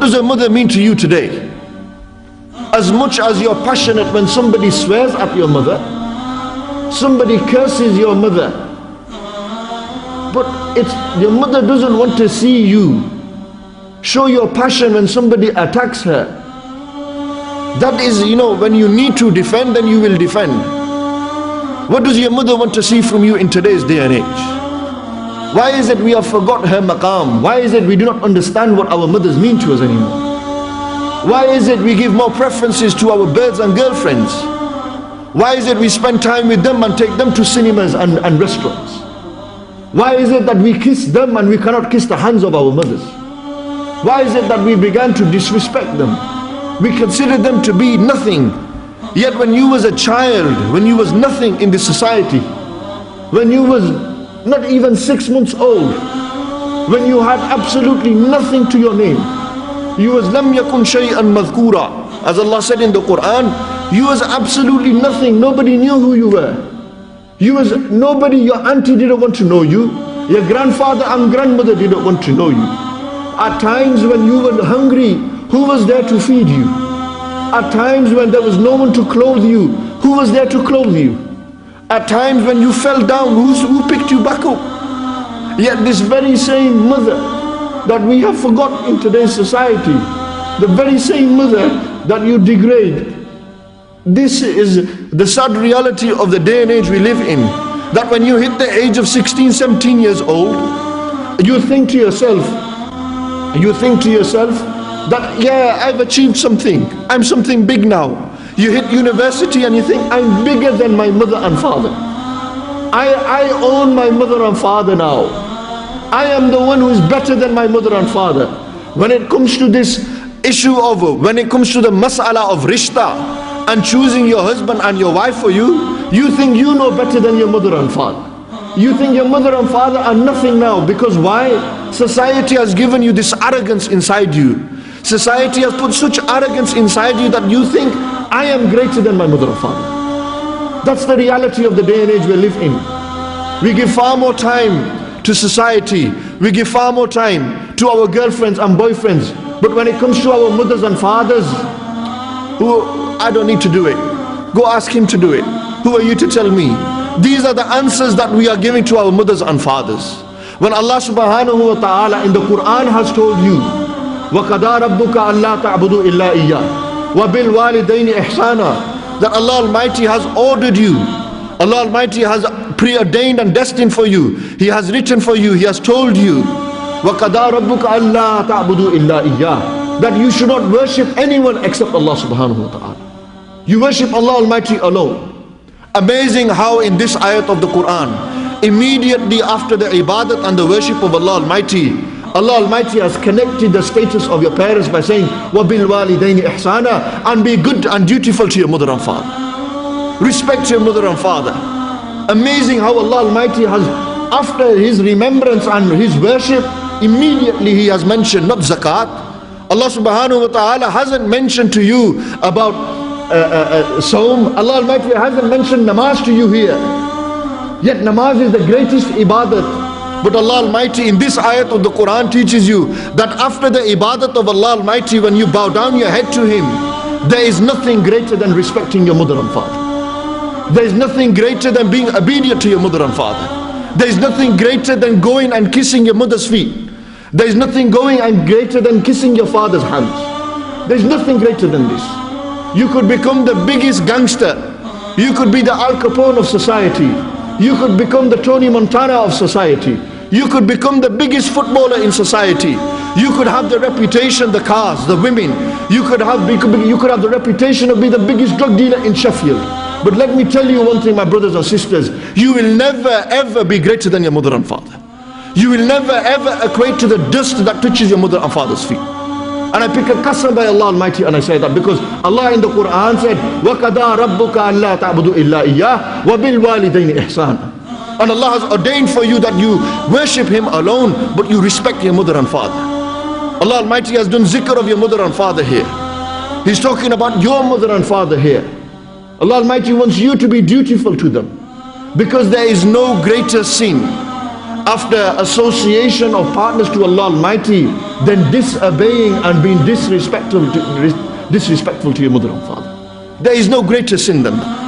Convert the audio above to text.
does a mother mean to you today? As much as you're passionate when somebody swears at your mother, somebody curses your mother, but your mother doesn't want to see you show your passion when somebody attacks her. That is, when you need to defend, then you will defend. What does your mother want to see from you in today's day and age? Why is it we have forgot her maqam? Why is it we do not understand what our mothers mean to us anymore? Why is it we give more preferences to our birds and girlfriends? Why is it we spend time with them and take them to cinemas and restaurants? Why is it that we kiss them and we cannot kiss the hands of our mothers? Why is it that we began to disrespect them? We consider them to be nothing. Yet when you was a child, when you was nothing in this society, when you was not even 6 months old, when you had absolutely nothing to your name, you was lam yakun shay'an madhkura, as Allah said in the Quran, you was absolutely nothing. Nobody knew who you were. You was nobody. Your auntie didn't want to know you. Your grandfather and grandmother didn't want to know you. At times when you were hungry, who was there to feed you? At times when there was no one to clothe you, who was there to clothe you? At times when you fell down, who picked you back up? Yet this very same mother that we have forgotten in today's society, the very same mother that you degrade, this is the sad reality of the day and age we live in. That when you hit the age of 16, 17 years old, you think to yourself that, yeah, I've achieved something, I'm something big now. You hit university and you think, I'm bigger than my mother and father. I own my mother and father now. I am the one who is better than my mother and father. When it comes to this issue when it comes to the mas'ala of rishta and choosing your husband and your wife for you, you think you know better than your mother and father. You think your mother and father are nothing now. Because why? Society has given you this arrogance inside you. Society has put such arrogance inside you that you think, I am greater than my mother and father. That's the reality of the day and age we live in. We give far more time to society. We give far more time to our girlfriends and boyfriends. But when it comes to our mothers and fathers, I don't need to do it. Go ask him to do it. Who are you to tell me? These are the answers that we are giving to our mothers and fathers. When Allah subhanahu wa ta'ala in the Quran has told you, وَقَدَى رَبُّكَ أَلَّا تَعْبُدُوا إِلَّا إِيَّاهُ وَبِالْوَالِدَيْنِ إِحْسَانًا, that Allah Almighty has ordered you, Allah Almighty has preordained and destined for you, He has written for you, He has told you, وَقَدَى رَبُّكَ أَلَّا تَعْبُدُوا إِلَّا إِيَّاهُ, that you should not worship anyone except Allah subhanahu wa ta'ala. You worship Allah Almighty alone. Amazing how in this ayat of the Quran, immediately after the ibadat and the worship of Allah Almighty, Allah Almighty has connected the status of your parents by saying, وَبِالْوَالِدَيْنِ إِحْسَانًا, and be good and dutiful to your mother and father. Respect your mother and father. Amazing how Allah Almighty has, after His remembrance and His worship, immediately He has mentioned not zakat. Allah subhanahu wa ta'ala hasn't mentioned to you about Saum. Allah Almighty hasn't mentioned namaz to you here. Yet namaz is the greatest ibadat. But Allah Almighty in this ayat of the Quran teaches you that after the ibadat of Allah Almighty, when you bow down your head to Him, there is nothing greater than respecting your mother and father. There is nothing greater than being obedient to your mother and father. There is nothing greater than going and kissing your mother's feet. There is nothing going and greater than kissing your father's hands. There is nothing greater than this. You could become the biggest gangster. You could be the Al Capone of society. You could become the Tony Montana of society. You could become the biggest footballer in society. You could have the reputation, the cars, the women. You could have the reputation of being the biggest drug dealer in Sheffield. But let me tell you one thing, my brothers and sisters. You will never ever be greater than your mother and father. You will never ever equate to the dust that touches your mother and father's feet. And I pick a qasam by Allah Almighty and I say that because Allah in the Quran said, وَقَدَى رَبُّكَ أَلَّا تَعْبُدُوا إِلَّا إِيَّاهُ وَبِالْوَالِدَيْنِ إِحْسَانًا. And Allah has ordained for you that you worship Him alone, but you respect your mother and father. Allah Almighty has done zikr of your mother and father here. He's talking about your mother and father here. Allah Almighty wants you to be dutiful to them, because there is no greater sin after association of partners to Allah Almighty, then disobeying and being disrespectful to your mother and father. There is no greater sin than that.